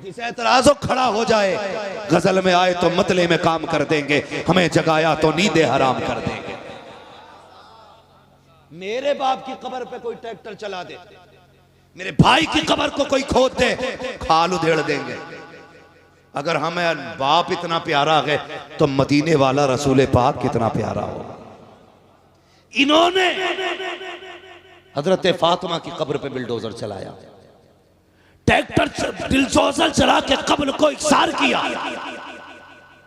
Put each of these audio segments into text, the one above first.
जिसे एतराज़ खड़ा हो जाए, गजल में आए तो मतले में काम कर देंगे, हमें जगाया तो नींदे हराम कर देंगे। मेरे बाप की कब्र पे कोई ट्रैक्टर चला दे, मेरे भाई की कब्र को कोई खोद दे, खाल उधेड़ देंगे। अगर हमें बाप इतना प्यारा है तो मदीने वाला रसूल पाक कितना प्यारा हो। इन्होंने हजरत फातिमा की कब्र पे बिल्डोजर चलाया, ट्रैक्टर बिल्डोजर चला के कब्र को इकसार किया,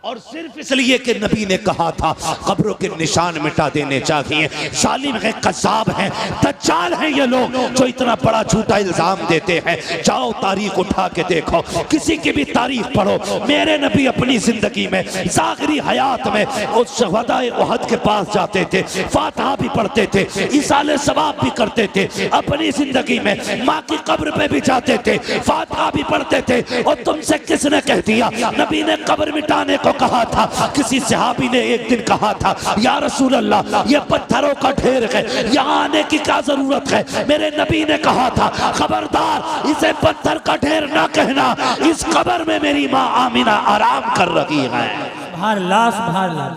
और सिर्फ इसलिए कि नबी ने कहा था कब्रों के निशान मिटा देने चाहिए। जालिम है, कज़्ज़ाब है, दज्जाल है ये लोग जो इतना बड़ा झूठा इल्जाम देते हैं। जाओ तारीख उठा के देखो, किसी की भी तारीख पढ़ो। मेरे नबी अपनी जिंदगी में ज़ाहिरी हयात में उस शहदाए उहद के पास जाते थे, फातिहा भी पढ़ते थे, इसाले सवाब भी करते थे, अपनी जिंदगी में माँ की कब्र पे भी जाते थे, फातिहा भी पढ़ते थे। और तुमसे किसने कह दिया? नबी ने कब्र मिटाने को कहा था। किसी सहाबी ने एक दिन कहा था, या रसूल अल्लाह ये पत्थरों का ढेर है, यहाँ आने की क्या जरूरत है? मेरे नबी ने कहा था, खबरदार इसे पत्थर का ढेर ना कहना, इस कब्र में मेरी माँ आमिना आराम कर रही है।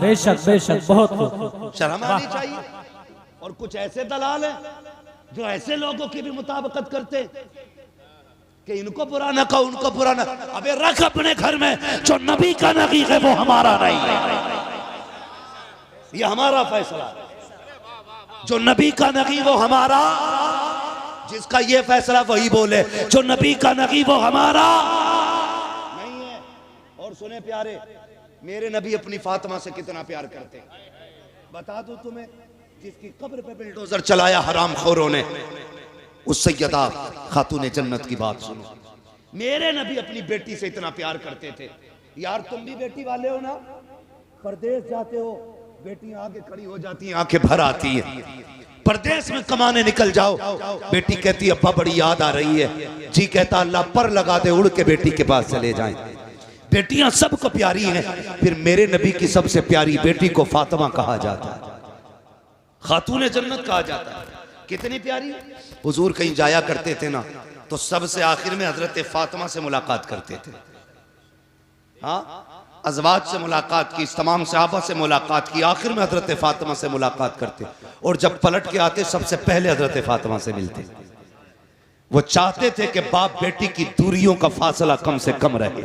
बेशक बेशक, बहुत शर्म आनी चाहिए। और कुछ ऐसे दलाल हैं जो ऐसे लोगों की भी मुताबिकत करते कि इनको बुरा ना कहो, उनको बुरा ना। अबे रख अपने घर में, जो नबी का नबी है वो हमारा नहीं है, ये हमारा फैसला। जो नबी का नबी वो हमारा, जिसका ये फैसला वही बोले, जो नबी का नबी वो हमारा नहीं है। और सुने प्यारे, मेरे नबी अपनी फातिमा से कितना प्यार करते हैं, बता दूं तुम्हें। जिसकी कब्र पे बिल्डोजर चलाया हरामखोरों ने, उस सैयदा खातून जन्नत की बात सुनो। मेरे नबी अपनी बेटी से इतना प्यार करते थे। यार तुम भी बेटी वाले हो ना, परदेश जाते हो, बेटियां आगे खड़ी हो जाती हैं, आंखें भर आती हैं। परदेश में कमाने निकल जाओ, बेटी कहती अब्बा बड़ी याद आ रही है, जी कहता अल्लाह पर लगा दे, उड़ के बेटी के पास चले जाएं। बेटियां सबको प्यारी हैं, फिर मेरे नबी की सबसे प्यारी बेटी को फातिमा कहा जाता है, खातून जन्नत कहा जाता है। कितनी प्यारी। हुजूर कहीं जाया करते थे ना, तो सबसे आखिर में हजरत फातिमा से मुलाकात करते थे। हाँ, अज़वाज से मुलाकात की, तमाम सहाबा से मुलाकात की, आखिर में हजरत फातिमा से मुलाकात करते। और जब पलट के आते सबसे पहले हजरत फातिमा से मिलते। वो चाहते थे कि बाप बेटी की दूरियों का फासला कम से कम रहे।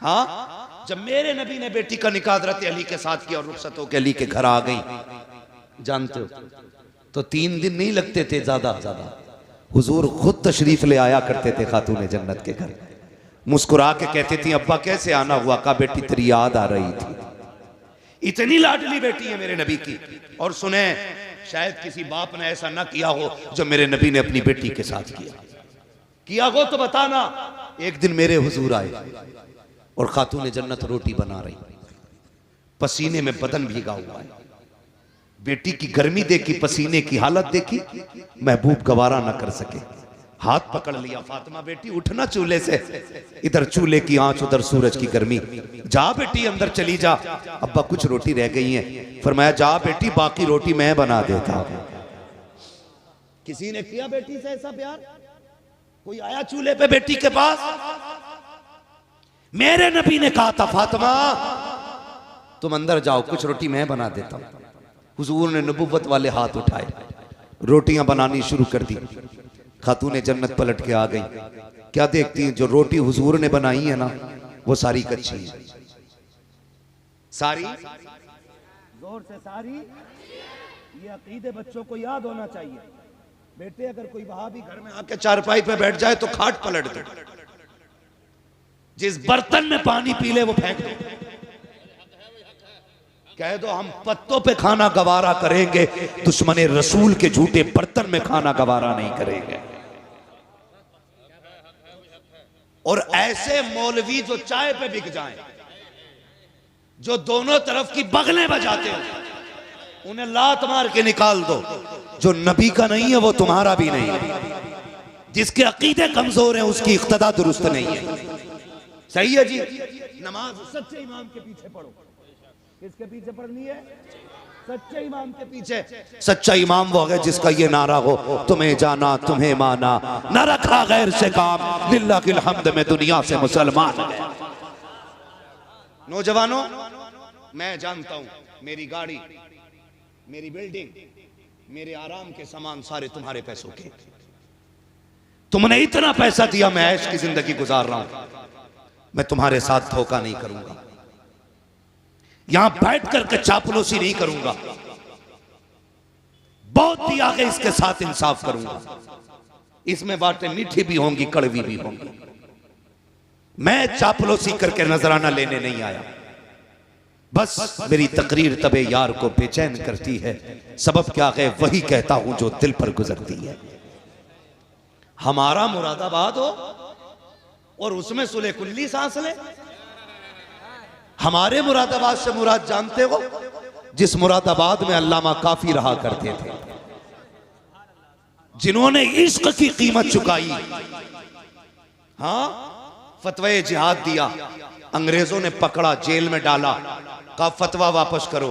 हाँ, जब मेरे नबी ने बेटी का निकाह हजरत अली के साथ किया और रुखसत होकर अली के घर आ गई, जानते हो, तो 3 दिन नहीं लगते थे ज्यादा ज्यादा, हुजूर खुद तशरीफ ले आया करते थे खातून जन्नत के घर। मुस्कुरा के कहते थे अब्बा कैसे आना हुआ? का बेटी तेरी याद आ रही थी। इतनी लाडली बेटी है मेरे नबी की। और सुने, शायद किसी बाप ने ऐसा ना किया हो जो मेरे नबी ने अपनी बेटी के साथ किया हो तो बताना। एक दिन मेरे हुजूर आए और खातून जन्नत रोटी बना रही, पसीने में बदन भीगा हुआ है। बेटी की गर्मी देखी, पसीने की हालत देखी, महबूब गवारा ना कर सके, हाथ पकड़ लिया, फातिमा बेटी उठना चूल्हे से, इधर चूल्हे की आंच उधर सूरज की गर्मी, जा बेटी अंदर चली जा, अब्बा कुछ रोटी रह गई है। फरमाया जा बेटी बाकी रोटी मैं बना देता हूं। किसी ने किया बेटी से ऐसा प्यार? कोई आया चूल्हे पे बेटी के पास? मेरे नबी ने कहा था फातिमा तुम अंदर जाओ, कुछ रोटी मैं बना देता हूं। हुजूर ने नबुव्वत वाले हाथ उठाए, रोटियां बनानी शुरू कर दी। खातून जन्नत पलट के आ गई। क्या देखती हैं? जो रोटी हुजूर ने बनाई है ना, वो सारी कच्ची है। सारी जोर से सारी। ये अकीदे बच्चों को याद होना चाहिए। बेटे अगर कोई वहाबी घर में आके चारपाई पे बैठ जाए तो खाट पलट दो, जिस बर्तन में पानी पी ले वो फेंक दो, कह दो हम पत्तों पे खाना गवारा करेंगे, दुश्मने रसूल के झूठे बर्तन में खाना गवारा नहीं करेंगे। और ऐसे मौलवी जो चाय पे बिक जाएं, जो दोनों तरफ की बगलें बजाते हो, उन्हें लात मार के निकाल दो। जो नबी का नहीं है वो तुम्हारा भी नहीं है। जिसके अकीदे कमजोर हैं उसकी इख्तदा दुरुस्त नहीं है। सही है जी। नमाज सच्चे इमाम के पीछे पढ़ो। किसके पीछे पढ़नी है? सच्चे इमाम के पीछे। सच्चा इमाम वो है जिसका ये नारा हो, तुम्हें जाना तुम्हें माना, न रखा गैर से काम, लिल्लाह किल हम्द में दुनिया से मुसलमान। नौजवानों, मैं जानता हूं मेरी गाड़ी, मेरी बिल्डिंग, मेरे आराम के सामान सारे तुम्हारे पैसों के। तुमने इतना पैसा दिया, मैं ऐश की जिंदगी गुजार रहा हूं। मैं तुम्हारे साथ धोखा नहीं करूंगा, यहां बैठ करके चापलूसी नहीं करूंगा, बहुत दिया के इसके साथ इंसाफ करूंगा। इसमें बातें मीठी भी होंगी, कड़वी भी होंगी। मैं चापलूसी करके नजराना लेने नहीं आया। बस मेरी तकरीर तबे यार को बेचैन करती है, सबब क्या है वही कहता हूं जो दिल पर गुजरती है। हमारा मुरादाबाद हो और उसमें सुले कुल्ली सांस ले। हमारे मुरादाबाद से मुराद जानते हो, जिस मुरादाबाद में अल्लामा काफी रहा करते थे, जिन्होंने इश्क की कीमत चुकाई। हाँ, फतवे जिहाद दिया, अंग्रेजों ने पकड़ा, जेल में डाला, कहा फतवा वापस करो।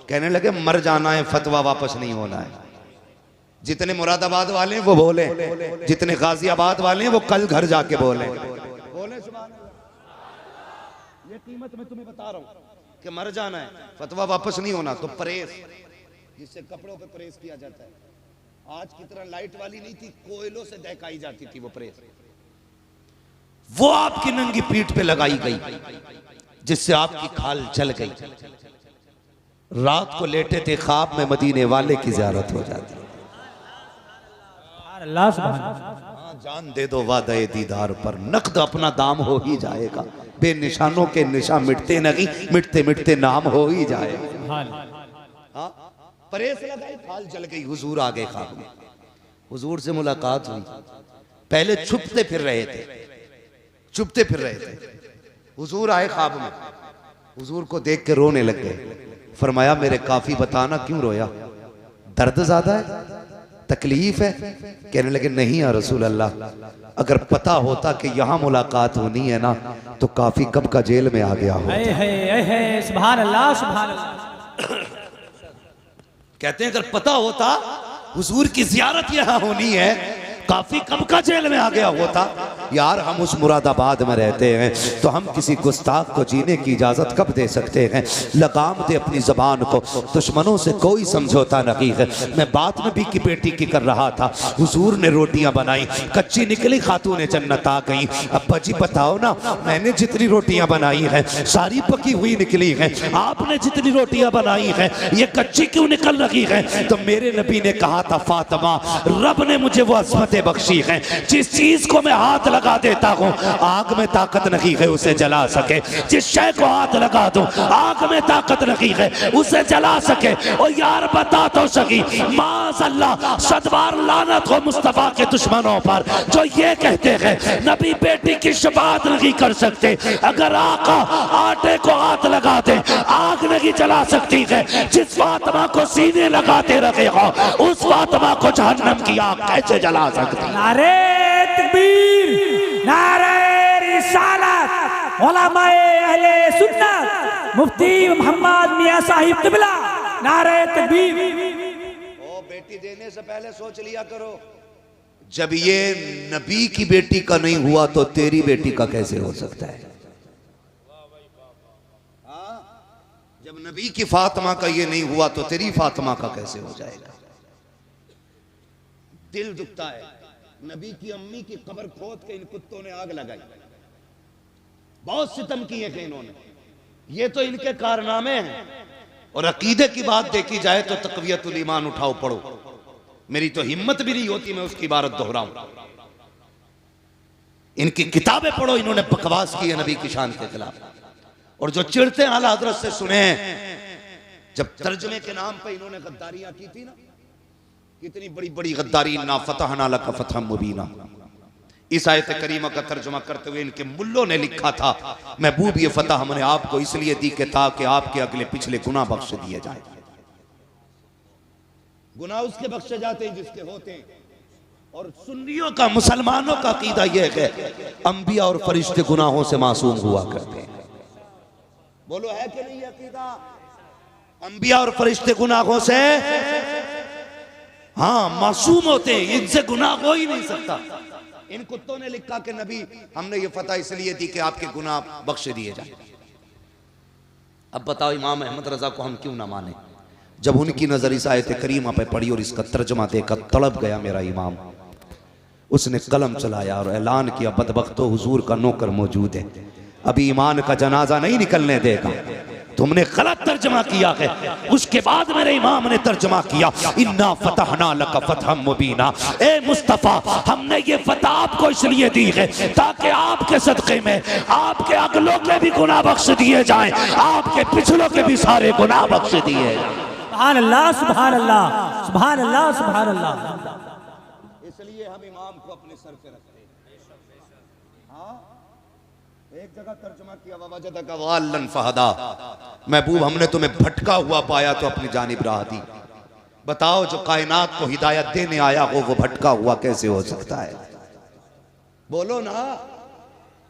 कहने लगे मर जाना है, फतवा वापस नहीं होना है। जितने मुरादाबाद वाले हैं वो बोले, जितने गाजियाबाद वाले हैं वो कल घर जाके बोले। ये कीमत मैं तुम्हें बता रहा हूं कि मर जाना है, फतवा वापस नहीं होना। तो प्रेस, जिससे कपड़ों पे प्रेस किया जाता है, आज की तरह लाइट वाली नहीं थी, कोयलों से दहकाई जाती थी वो प्रेस। वो आपकी नंगी पीठ पे लगाई गई, जिससे आपकी खाल जल गई। रात को लेटे थे, ख्वाब में मदीने वाले की ज़ियारत हो जाती। हाँ, जान दे दो वादे दीदार पर, नकद अपना दाम हो ही जाएगा। बेनिशानों के निशान मिटते नहीं, मिटते मिटते नाम हो ही जाएगा। हाँ, प्रेस लगाई, खाल जल गई, हुजूर आ गए ख्वाब में। हुजूर से मुलाकात हुई। पहले छुपते फिर रहे थे, छुपते फिर रहे थे। हुजूर आए ख्वाब में, हुजूर को देख के रोने लग गए। फरमाया मेरे काफी बताना क्यों रोया, दर्द ज्यादा है, तकलीफ है? कहने लगे नहीं या रसूल अल्लाह, अगर पता होता कि यहाँ मुलाकात होनी है ना, तो काफी कब का जेल में आ गया हो। सुभान अल्लाह, सुभान अल्लाह। कहते हैं अगर पता होता हुजूर की जियारत यहाँ होनी है, काफी कब का जेल में आ गया होता। यार हम उस मुरादाबाद में रहते हैं, तो हम किसी गुस्ताख को जीने की इजाजत कब दे सकते हैं। लगाम दे अपनी जबान को, दुश्मनों से कोई समझौता नहीं है। मैं बात नबी की बेटी की कर रहा था, हुजूर ने रोटियां बनाई, कच्ची निकली, खातून जन्नत आ गई। अब्बा जी बताओ ना, मैंने जितनी रोटियां बनाई हैं सारी पकी हुई निकली हैं, आपने जितनी रोटियां बनाई हैं ये कच्ची क्यों निकल रही है? तो मेरे नबी ने कहा था फातिमा, रब ने मुझे वो अज़मतें बख्शी है, जिस चीज को मैं हाथ लगा देता हूँ आग में ताकत नहीं है उसे जला सके। जिस शय को हाथ लगा दूं आग में ताकत नहीं है उसे जला सके। और यार बता तो सकी, माज़अल्लाह सदबार लानत हो मुस्तफा के दुश्मनों पर जो ये कहते हैं नबी बेटी की शफाअत नहीं कर सकते। अगर आका आटे को हाथ लगा दे आग नहीं जला सकती है। जिस फातिमा को सीने लगाते रखे हो उस फातिमा को जहन्नम की आग कैसे जला सकती? नारे तकबीर, नारे रिसालत, उलमाए अहले सुन्नत, मुफ्ती मोहम्मद मियां साहिब क़िबला, नारे तकबीर। ओ बेटी देने से पहले सोच लिया करो, जब ये नबी की बेटी का नहीं हुआ तो तेरी बेटी का कैसे हो सकता है? जब नबी की फातिमा का ये नहीं हुआ तो तेरी फातिमा का कैसे हो जाएगा? दिल दुखता है। नबी की अम्मी की कब्र खोद के इन कुत्तों ने आग लगाई, बहुत सितम किए थे इन्होंने। ये तो इनके कारनामे हैं। और अकीदे की बात देखी जाए तो तक़वियतुल ईमान उठाओ पढ़ो, मेरी तो हिम्मत भी नहीं होती मैं उसकी इबारत दोहराऊं। इनकी किताबें पढ़ो, इन्होंने बकवास की है नबी की शान के खिलाफ। और जो चिढ़ते आला हजरत से सुने, जब तर्जमे के नाम पे इन्होंने गद्दारियां की थी ना, कितनी बड़ी बड़ी गद्दारी, ना फतहना लका फतहम मुबीना। इस आयत करीमा का तर्जुमा करते हुए इनके मुल्लों ने लिखा था, महबूब ये फतह हमने आपको इसलिए दी कि ताकि आपके अगले पिछले गुनाह बख्श दिए जाए। गुनाह उसके बख्शे जाते हैं जिसके होते हैं। और सुन्नियों का, मुसलमानों का अकीदा यह है अंबिया और फरिश्ते गुनाहों से मासूम हुआ करते हैं। बोलो है कि नहीं अकीदा? अंबिया और फरिश्ते गुनाहों से हाँ मासूम होते हैं, इनसे गुनाह हो ही नहीं सकता। इन कुत्तों ने लिखा कि नबी हमने ये फतह इसलिए दी कि आपके गुनाह बख्श दिए जाए। अब बताओ इमाम अहमद रजा को हम क्यों ना माने? जब उनकी नजर इस आयत करीमा पे पड़ी और इसका तर्जमा देखा, तड़प गया मेरा इमाम। उसने कलम चलाया और ऐलान किया, बदबख्तो हुजूर का नौकर मौजूद है, अभी ईमान का जनाजा नहीं निकलने देगा। तुमने गलत तर्जमा किया है। उसके बाद मेरे इमाम ने तर्जमा किया, इन्ना फतहना लका फतहम मुबीना, ए मुस्तफा हमने ये फतह आपको इसलिए दी है ताकि आपके सदक़े में आपके अगलों के भी गुनाह बख्श दिए जाएं, आपके पिछलों के भी सारे गुनाह बख्श दिए जाएं। सुभान अल्लाह, सुभान अल्लाह, सुभान अल्लाह, सुभान अल्लाह। इसलिए हम इमाम को अपने सर पे रखते हैं। हाँ, एक जगह तर्जुमा किया, ववजदका ज़ाल्लन फहदा, महबूब हमने तुम्हें भटका हुआ पाया तो अपनी जानिब राह दी। बताओ जो कायनात को हिदायत देने आया हो वो भटका हुआ कैसे हो सकता है? बोलो ना।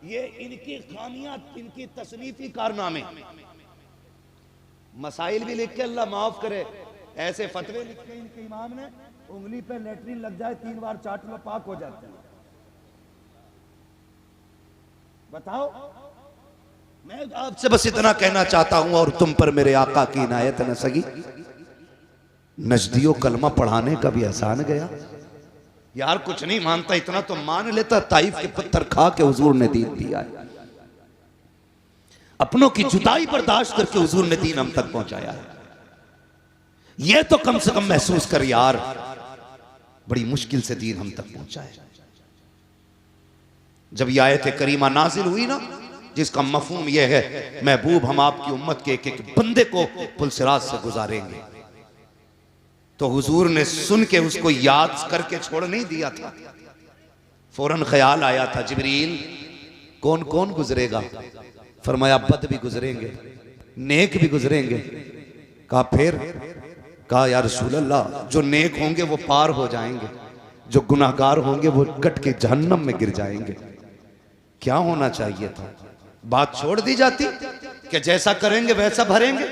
ये इनकी खामियां, इनकी तसनीफी कारनामे। मसाइल भी लिख के अल्लाह माफ करे, ऐसे फतवे लिखे इनके इमाम ने, उंगली पे लेटरिन लग जाए 3 बार चाट लो पाक हो जाते हैं। बताओ। मैं आपसे बस इतना कहना चाहता हूं और तुम पर मेरे आका की इनायत न सगी, नजदियो कलमा पढ़ाने का भी एहसान गया। यार कुछ नहीं मानता इतना तो मान लेता, ताइफ के पत्थर खा के हुजूर ने दीन दिया है, अपनों की जुदाई बर्दाश्त करके हुजूर ने दीन हम तक पहुंचाया है। यह तो कम से कम महसूस कर यार, बड़ी मुश्किल से दीन हम तक पहुंचा है। जब यह आयत करीमा नाजिल हुई ना, जिसका मफहूम यह है महबूब हम आपकी उम्मत के एक एक बंदे को पुलसिरात से गुजारेंगे, तो हुजूर ने सुन के उसको याद करके छोड़ नहीं दिया था। फौरन ख्याल आया था, जिब्रील कौन कौन गुजरेगा? फरमाया बद भी गुजरेंगे, नेक भी गुजरेंगे। कहा फिर? कहा या रसूल अल्लाह जो नेक होंगे वो पार हो जाएंगे, जो गुनाहगार होंगे वो कट के जहन्नम में गिर जाएंगे। क्या होना चाहिए था? बात छोड़ दी जाती कि जैसा करेंगे वैसा भरेंगे,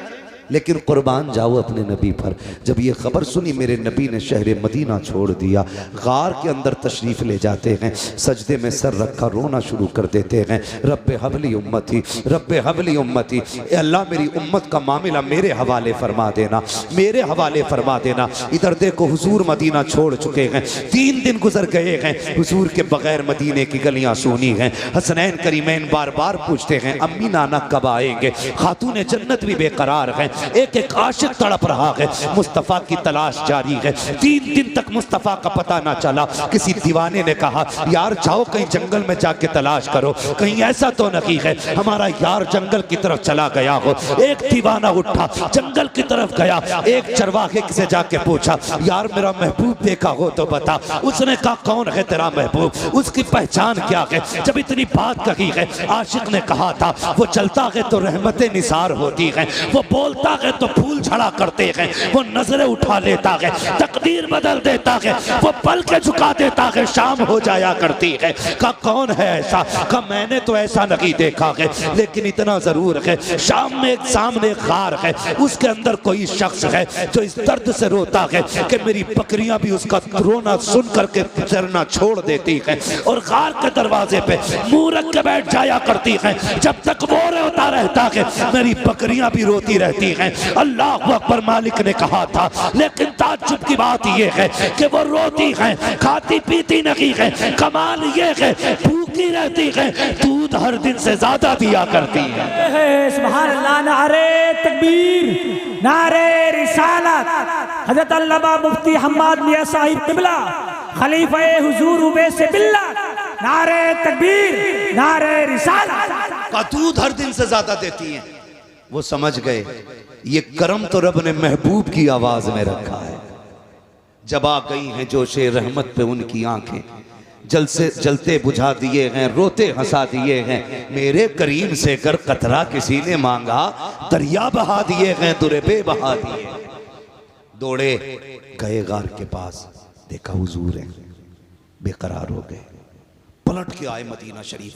लेकिन कुर्बान जाओ अपने नबी पर। जब ये खबर सुनी मेरे नबी ने शहर मदीना छोड़ दिया, गार के अंदर तशरीफ ले जाते हैं, सजदे में सर रखा रोना शुरू कर देते हैं, रब्बे हबली उम्मती, रब्बे हबली उम्मती, ए अल्लाह मेरी उम्मत का मामला मेरे हवाले फरमा देना, मेरे हवाले फरमा देना। इधर देखो हुजूर मदीना छोड़ चुके हैं, 3 दिन गुजर गए हैं, हुजूर के बगैर मदीने की गलियां सूनी हैं। हसनैन करीमैन बार बार पूछते हैं अम्मी नाना कब आएंगे? खातून जन्नत भी बेकरार हैं, एक एक आशिक तड़प रहा है, मुस्तफ़ा की तलाश जारी है। 3 दिन तक मुस्तफ़ा का पता ना चला। किसी दीवाने ने कहा यार जाओ कहीं जंगल में जाके तलाश करो, कहीं ऐसा तो नहीं है हमारा यार जंगल की तरफ चला गया हो। एक दीवाना उठा जंगल की तरफ गया, एक चरवाहे से जाके पूछा यार मेरा महबूब देखा हो तो बता। उसने कहा कौन है तेरा महबूब, उसकी पहचान क्या है? जब इतनी बात कही है, आशिक ने कहा था वो चलता है तो रहमतें निसार होती हैं, वो बोलता है तो फूल झड़ा करते हैं, वो नजरें उठा लेता है, तकदीर बदल देता है, वो पल के झुका देता है, शाम हो जाया करती है। कहा कौन है ऐसा? कहा मैंने तो ऐसा नहीं देखा है, लेकिन इतना जरूर है शाम में एक सामने गार है, उसके अंदर कोई शख्स है जो इस दर्द से रोता है कि मेरी बकरियां भी उसका रोना सुन करके चरना छोड़ देती है, और गार के दरवाजे पे मुंह रख के बैठ जाया करती है। जब तक वो रोता रहता है मेरी बकरियां भी रोती रहती हैं। अल्लाह अकबर मालिक ने कहा था, लेकिन ताज्जुब की बात यह है कि वो रोती हैं, खाती पीती नहीं है। कमाल ये है भूखी रहती है, दूध हर दिन से ज्यादा दिया करती है। सुभान अल्लाह, नारे तकबीर, नारे रिसालत। हजरत अल्लामा मुफ्ती हम्माद मियां साहिब क़िबला खलीफा हुजूर उवैस बिल्ला, नारे तकबीर, नारे रिसालत। का दूध हर दिन से ज्यादा देती हैं। वो समझ गए ये करम तो रब ने महबूब की आवाज में रखा है। जब आ गई हैं जोशे रहमत पे उनकी आंखें, जलते बुझा दिए हैं, रोते हंसा दिए हैं। मेरे करीम से कर कतरा किसी ने मांगा, दरिया बहा दिए हैं, दुरेबे बहा दिए। दौड़े गए गार के पास, देखा हुजूर है, बेकरार हो गए। पलट के आए मदीना शरीफ,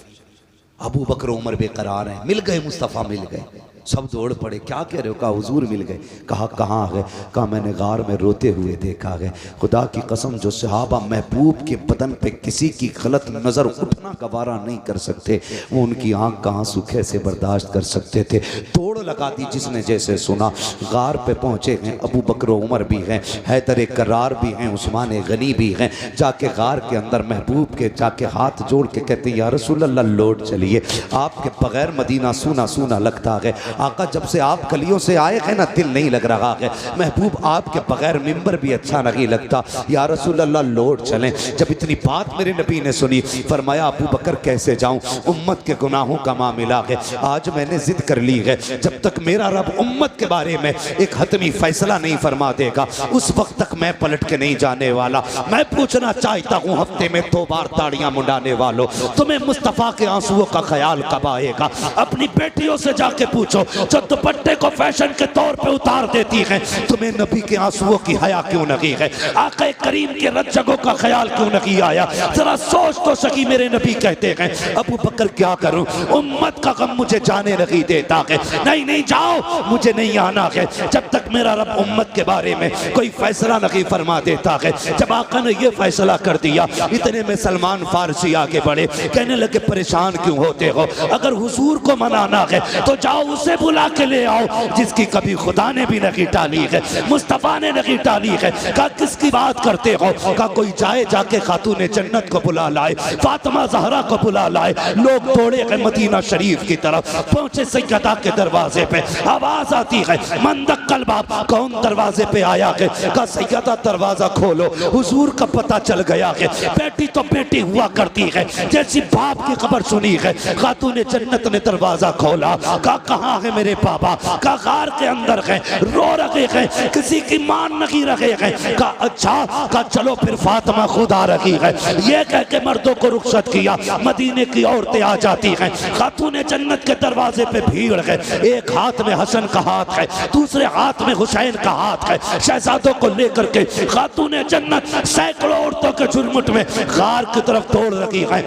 अबू बकर उमर बेकरार हैं, मिल गए मुस्तफ़ा, मिल गए। सब दौड़ पड़े, क्या कह रहे हो? कहा हुजूर मिल गए। कहा कहाँ आ गए? कहा मैंने गार में रोते हुए देखा गए। खुदा की कसम, जो सहाबा महबूब के बदन पे किसी की गलत नज़र उठना गवारा नहीं कर सकते, वो उनकी आंख का आंसू कैसे बर्दाश्त कर सकते थे। तोड़ लगा दी जिसने जैसे सुना। गार पे पहुँचे हैं, अबू बकर उमर भी हैं, हैदर करार भी हैं, उस्मान गनी भी हैं। जाके गार के अंदर महबूब के जाके हाथ जोड़ के कहते या रसूल अल्लाह लौट चलिए, आपके बगैर मदीना सूना सूना लगता है। आका जब से आप गलियों से आए हैं ना, दिल नहीं लग रहा है। महबूब आपके बगैर मिंबर भी अच्छा नहीं लगता, या रसूल अल्लाह लौट चलें। जब इतनी बात मेरे नबी ने सुनी, फरमाया अबू बकर कैसे जाऊं, उम्मत के गुनाहों का मामला है। आज मैंने जिद कर ली है, जब तक मेरा रब उम्मत के बारे में एक हतमी फैसला नहीं फरमा देगा, उस वक्त तक मैं पलट के नहीं जाने वाला। मैं पूछना चाहता हूँ, हफ्ते में 2 बार ताड़ियां मुंडाने वालों, तुम्हें मुस्तफ़ा के आंसुओं का ख्याल कब आएगा? अपनी बेटियों से जाके पूछो, जो दुपट्टे को फैशन के तौर पे उतार देती हैं, तुम्हें नबी के आंसुओं की हया क्यों नहीं है? आका करीम के रज्जगों का ख्याल क्यों नहीं आया? जरा सोच तो सकी। मेरे नबी कहते हैं अबू बकर क्या करूं, उम्मत का गम मुझे जाने नहीं देता है। नहीं नहीं जाओ, मुझे नहीं आना है जब तक मेरा रब उम्मत के बारे में कोई फैसला नहीं फरमा देता है। जब आका ने यह फैसला कर दिया, इतने में सलमान फारसी आगे बढ़े, कहने लगे परेशान क्यों होते हो? अगर हुजूर को मनाना है तो जाओ उसे बुला के ले आओ जिसकी कभी खुदा ने भी नहीं टाली है, मुस्तफा ने नहीं टाली है। कहा किसकी बात करते हो? कहा कोई जाए जाके खातून जन्नत को बुला लाए, फातिमा ज़हरा को बुला लाए। लोग दौड़े गए मदीना शरीफ की तरफ, पहुंचे सैयदा के दरवाजे पे। आवाज आती है मंदक्कल बाप, कौन दरवाजे पे आया है? कहा सैयदा दरवाजा खोलो। हुजूर का पता चल गया है, बेटी तो बेटी हुआ करती है। जैसी बाप की खबर सुनी है, खातून जन्नत ने दरवाजा खोला। कहा कहाँ है मेरे पापा? कहा गार के अंदर है, रो रहे हैं, किसी की मान नहीं रहे हैं। कहा अच्छा, कहा चलो फिर फातिमा खुद आ रही है। ये कह के मर्दों को रुखसत किया, मदीने की औरतें आ जाती हैं। खातून जन्नत के दरवाजे पे भीड़ है, एक हाथ में हसन का हाथ है, दूसरे हाथ में हुसैन का हाथ है। शहजादों को लेकर के खातून जन्नत सैकड़ों औरतों के झुरमुट में गार की तरफ दौड़ रही है।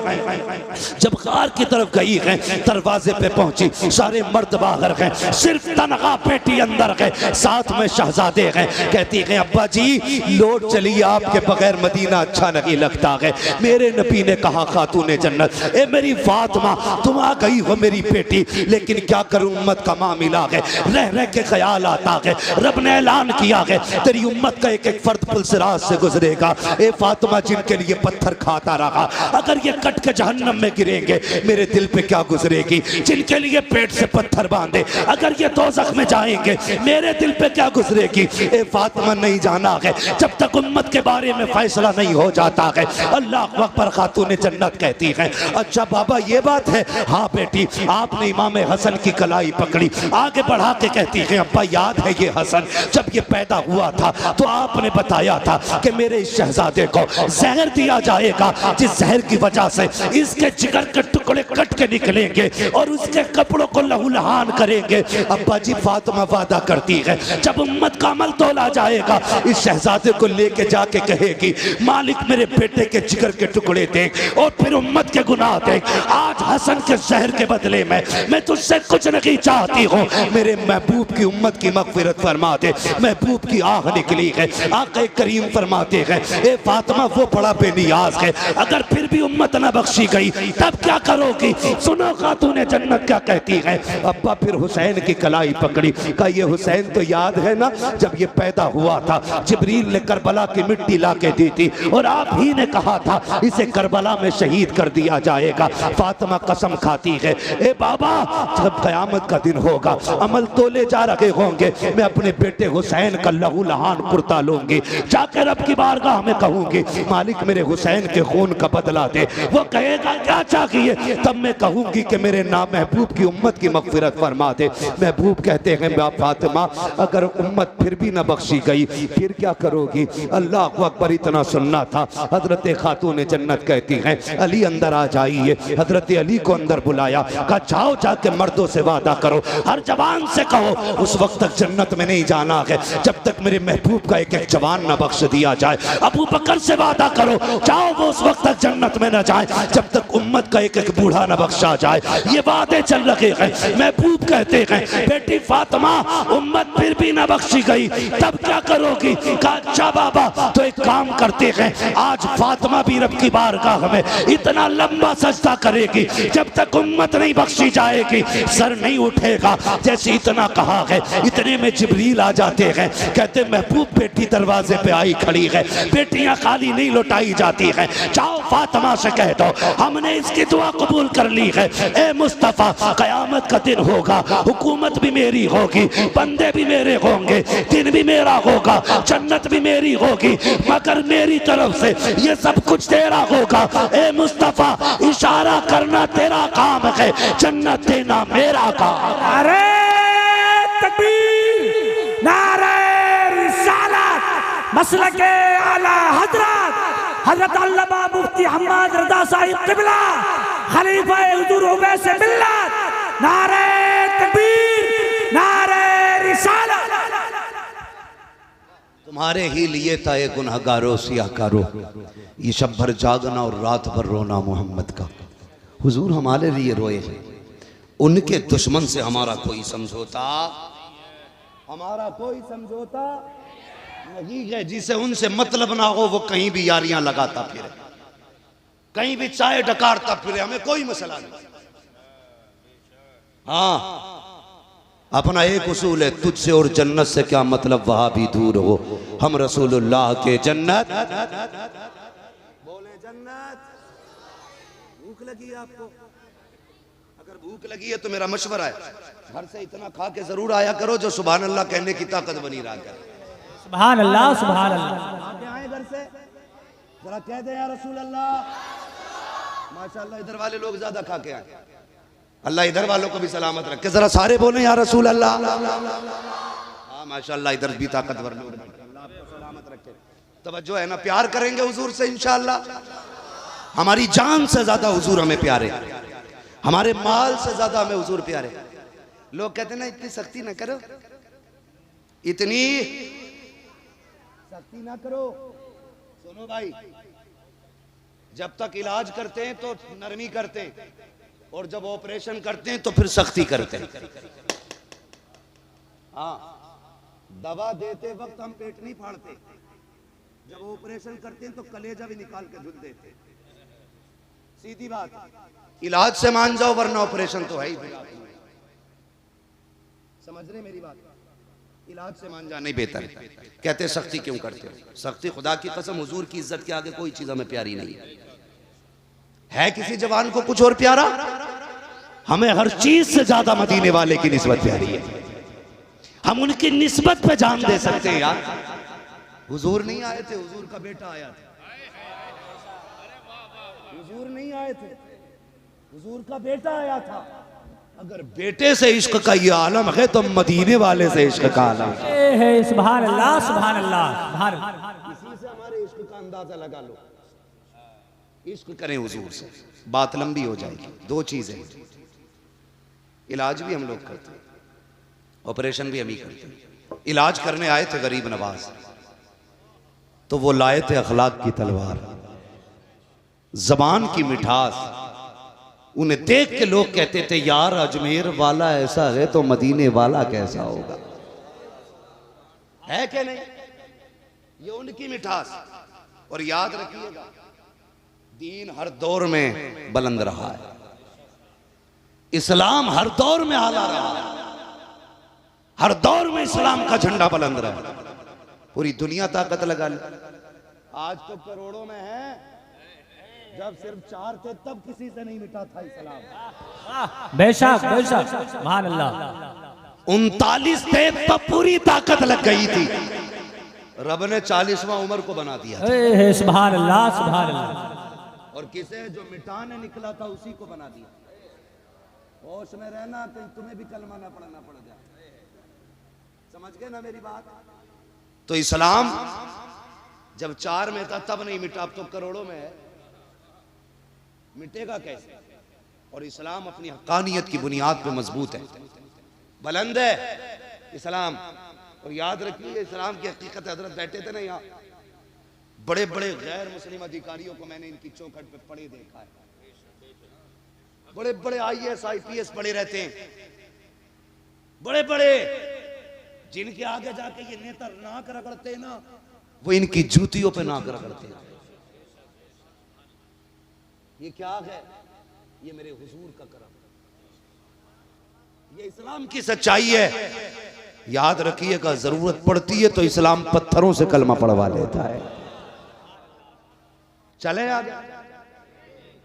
जब गार की तरफ गई है, दरवाजे पे पहुंची, सारे मर्द बाहर हैं, सिर्फ तनहा बेटी अंदर है, साथ में शहजादे हैं। कहती है अब्बा जी लौट चलिए, आपके बगैर मदीना अच्छा नहीं लगता है। मेरे नबी ने कहा खातून जन्नत, ए मेरी फातिमा तुम आ गई हो मेरी बेटी, लेकिन क्या करूं उम्मत का मामला है, रह रह के ख्याल आता है। रब ने ऐलान किया है तेरी उम्मत का एक एक फर्द पुलसिरात से गुजरेगा। ए फातिमा जिनके लिए पत्थर खाता रहा, अगर ये कट के जहन्नम में गिरेंगे मेरे दिल पे क्या गुजरेगी? जिनके लिए पेट से पत्थर बांधे, अगर ये दोज़ख में जाएंगे मेरे दिल पे क्या गुजरेगी? ए फातिमा नहीं जाना है जब तक उम्मत के बारे में फैसला नहीं हो जाता है। अल्लाह अकबर। खातून जन्नत कहती है अच्छा बाबा ये बात है? हाँ बेटी, आपने इमाम हसन की कलाई पकड़ी। आगे बढ़ा के कहती है अब्बा याद है ये हसन जब ये पैदा हुआ था तो आपने बताया था कि मेरे इस शहजादे को जहर दिया जाएगा, जिस जहर की वजह से इसके जिगर के टुकड़े कट के निकलेंगे और उसके कपड़ों को लहूलुहान करेंगे। अब्बा जी फातिमा वादा करती है जब उम्मत का अमल तोला जाएगा इस शहजादे को लेके जाके कहेगी मालिक मेरे बेटे के जिगर के टुकड़े देख और फिर उम्मत के गुनाह देख। आज हसन के जहर के बदले में मैं तुझसे कुछ नहीं चाहती हूँ, मेरे महबूब की उम्मत की मगफिरत फरमा दे। महबूब की आह निकली है, आका करीम फरमाते हैं ए फातिमा वो बड़ा बेनियाज है, अगर फिर भी उम्मत न बख्शी गई तब क्या करोगी? सुनो खातून जन्नत क्या कहती है। अब्बा फिर हुसैन की कलाई पकड़ी। कहा ये हुसैन तो याद है ना जब ये पैदा हुआ था जिब्रील ने करबला की मिट्टी ला के दी थी और आप ही ने कहा था इसे करबला में शहीद कर दिया जाएगा। फातिमा कसम खाती है ए बाबा जब कयामत का दिन होगा अमल तोले जा रहे होंगे, मैं अपने बेटे हुसैन का लहू लहान कुर्ता लूंगी, जाकर रब की बारगाह में कहूंगी मालिक मेरे हुसैन के खून का बदला दे। वो कहेगा क्या चाहिए? तब मैं कहूंगी कि मेरे नाम महबूब की उम्मत की मगफिरत फरमा दे। महबूब कहते हैं फातिमा अगर उम्मत फिर भी न बख्शी गई फिर क्या करोगी? अल्लाह अकबर। इतना सुनना था। हजरत खातून जन्नत कहती हैं अली अंदर आ जाइए। हजरत अली को अंदर बुलाया, कहा जाओ जाके मर्दों से वादा करो, हर जवान से कहो उस वक्त तक जन्नत में नहीं जाना है जब तक मेरे महबूब का एक एक जवान न बख्श दिया जाए। अबू बकर से वादा करो जाओ वो उस वक्त तक जन्नत में न जाए जब तक उम्मत का एक एक बूढ़ा न बख्शा जाए। ये वादे चल रखे हैं। महबूब कहते हैं बेटी फातिमा उम्मत फिर भी न बख्शी गई, तब क्या करोगी? कहा अच्छा बाबा तो एक काम करते हैं, आज फातिमा भी रब की बारगाह में इतना लंबा सजदा करेगी जब तक उम्मत नहीं बख्शी जाएगी, सर नहीं उठेगा। जैसे इतना कहा है, इतने में जिब्रील आ जाते हैं, कहते महबूब बेटी दरवाजे पे आई खड़ी है, बेटियां खाली नहीं लौटाई जाती हैं, जाओ फातिमा से कह दो हमने इसकी दुआ कबूल कर ली है। ए मुस्तफा कयामत का दिन होगा, हुकूमत भी मेरी होगी, बंदे भी मेरे होंगे, दिन भी मेरा होगा, जन्नत भी मेरी होगी, मगर मेरी तरफ से ये सब कुछ तेरा होगा। ए मुस्तफा इशारा करना तेरा काम है, जन्नत देना मेरा काम। नारे तकबीर, नारे रिसालत, मसलके आला हजरत हजरत अल्लामा मुफ्ती हम्माद रजा साहिब क़िबला खलीफा हुजूर उवैस मिल्लत, नारे तकबीर, नारे रिसालत। तुम्हारे ही लिए था ये गुनहगारों सियाकारो, ये शब भर जागना और रात भर रोना मोहम्मद का। हुजूर हमारे लिए रोए हैं, उनके दुश्मन से हमारा कोई समझौता, हमारा कोई समझौता नहीं है। जिसे उनसे मतलब ना हो वो कहीं भी यारियां लगाता फिरे, कहीं भी चाय डकारता फिरे, हमें कोई मसला नहीं। हाँ अपना एक उसूल है, तुझसे और जन्नत से क्या मतलब, वहां भी दूर हो, हम रसूलुल्लाह के जन्नत। बोले जन्नत। भूख लगी है आपको? अगर भूख लगी है तो मेरा मशवरा है, घर से इतना खा के जरूर आया करो जो सुभान अल्लाह कहने की ताकत बनी रहा है। सुभान अल्लाह, सुभान अल्लाह। आके आए घर से, जरा कह दे या रसूल अल्लाह। माशाअल्लाह इधर वाले लोग ज्यादा खा के आए, अल्लाह इधर वालों को भी सलामत रखे। जरा सारे बोले या रसूल अल्लाह। हाँ माशाअल्लाह इधर भी ताकतवर लोग, अल्लाह आपको सलामत रखे। तवज्जो है ना, प्यार करेंगे हुजूर से इंशाअल्लाह। हमारी जान से ज्यादा हुजूर हमें प्यारे, हमारे माल से ज्यादा हमें हुजूर प्यारे। लोग कहते हैं ना इतनी सख्ती ना करो, इतनी सख्ती ना करो। सुनो भाई, जब तक इलाज करते हैं तो नरमी करते हैं, और जब ऑपरेशन करते हैं तो फिर सख्ती करते हैं। हाँ दवा देते वक्त हम पेट नहीं फाड़ते, जब ऑपरेशन करते हैं तो कलेजा भी निकाल के धुल देते। सीधी बात, इलाज से मान जाओ वरना ऑपरेशन तो है ही। समझ रहे मेरी बात? इलाज से मान जाना ही बेहतर है। कहते सख्ती क्यों करते हो? सख्ती खुदा की कसम हुजूर की इज्जत के आगे कोई चीज हमें प्यारी नहीं है। किसी जवान को कुछ और प्यारा? हमें हर चीज से ज्यादा मदीने वाले की निस्बत प्यारी है। हम उनकी निस्बत पे जान दे सकते हैं यार। हुजूर नहीं आए थे, हुजूर का बेटा आया था। हुजूर नहीं आए थे, हुजूर का बेटा आया था। अगर बेटे से इश्क का ये आलम है तो मदीने वाले से इश्क का आलम है। सुभान अल्लाह, सुभान अल्लाह, सुभान अल्लाह। इसी से हमारे इश्क का अंदाजा लगा लो। इश्क करें हुजूर से, बात लंबी हो जाएगी। दो चीजें, इलाज भी हम लोग करते हैं, ऑपरेशन भी हम ही करते हैं। इलाज करने आए थे गरीब नवाज, तो वो लाए थे अखलाक की तलवार, जबान की मिठास। उन्हें देख के लोग कहते थे यार अजमेर वाला ऐसा है तो मदीने वाला कैसा होगा। है क्या नहीं? ये उनकी मिठास। और याद रखिएगा, दीन हर दौर में बुलंद रहा है, इस्लाम हर दौर में आला रहा है, हर दौर में इस्लाम का झंडा बुलंद रहा। पूरी दुनिया ताकत लगा ले। आज तो करोड़ों में है, जब सिर्फ 4 थे तब किसी से नहीं मिटा था इस्लाम। बेशक बेशक, सुभान अल्लाह। 39 थे तब पूरी ताकत लग गई थी। रब ने 40वां उमर को बना दिया था। सुभान अल्लाह, सुभान अल्लाह। और किसे जो मिटाने निकला था उसी को बना दिया। होश में रहना, कहीं तुम्हें भी कलमा ना पढ़ना पड़ जाए। समझ गए ना मेरी बात? तो इस्लाम जब 4 में था तब नहीं मिटा, अब तो करोड़ों में है, मिटेगा कैसे? और इस्लाम अपनी हक्कानियत की बुनियाद पे मजबूत है, बुलंद है इस्लाम। और याद रखिए इस्लाम की हकीकत, हजरत बैठे थे ना यहाँ, बड़े बड़े गैर मुस्लिम अधिकारियों को मैंने इनकी चौखट पे पड़े देखा है। बड़े बड़े IAS IPS पढ़े रहते हैं, बड़े बड़े, जिनके आगे जाके ये नेता नाक रगड़ते हैं ना, वो इनकी जूतियों पे नाक रगड़ते हैं। ये क्या है? ये मेरे हुजूर का करम, ये इस्लाम की सच्चाई है। याद रखिएगा, जरूरत पड़ती है तो इस्लाम पत्थरों से कलमा पढ़वा लेता है। चले आगे।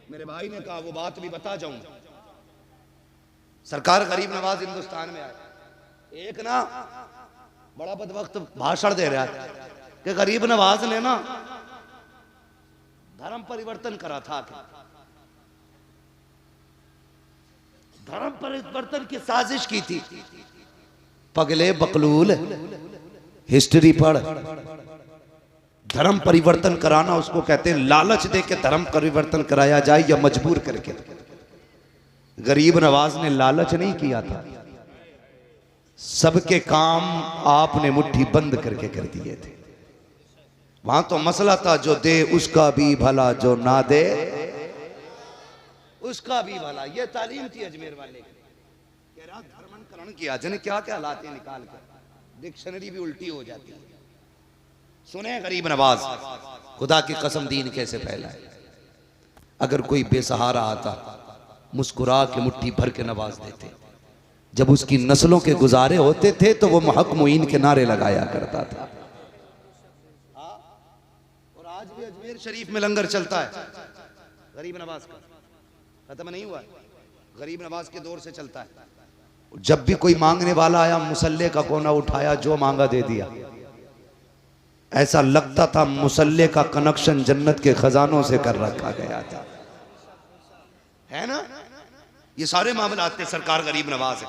मेरे भाई ने कहा वो बात भी बता जाऊंगा। सरकार गरीब नवाज हिंदुस्तान में आए, एक ना बड़ा बदवक्त भाषण दे रहा है कि गरीब नवाज ने ना धर्म परिवर्तन करा था, धर्म परिवर्तन की साजिश की थी। पगले बकलूल, हिस्ट्री पढ़। धर्म परिवर्तन कराना उसको कहते हैं लालच दे के धर्म परिवर्तन कराया जाए या मजबूर करके। गरीब नवाज ने लालच नहीं किया था, सबके काम आपने मुट्ठी बंद करके कर दिए थे। वहां तो मसला था जो दे उसका भी भला, जो ना दे उसका भी भला। ये तालीम थी अजमेर वाले की। कह रहा धर्मांतरण किया, जने क्या क्या लाते निकाल कर, डिक्शनरी भी उल्टी हो जाती है। सुने गरीब नवाज, खुदा की कसम दीन कैसे फैला है। अगर कोई बेसहारा आता, मुस्कुरा के मुट्ठी भर के नवाज देते। जब उसकी नस्लों के गुजारे होते थे तो वो महक मुईन के नारे लगाया करता था। और आज भी अजमेर शरीफ में लंगर चलता है गरीब नवाज का, खत्म नहीं हुआ, गरीब नवाज के दौर से चलता है। जब भी कोई मांगने वाला आया, मुसल्ले का कोना उठाया, जो मांगा दे दिया। ऐसा लगता था मुसल्ले का कनेक्शन जन्नत के खजानों से कर रखा गया था, है ना। ये सारे मामले आते, सरकार गरीब नवाज है।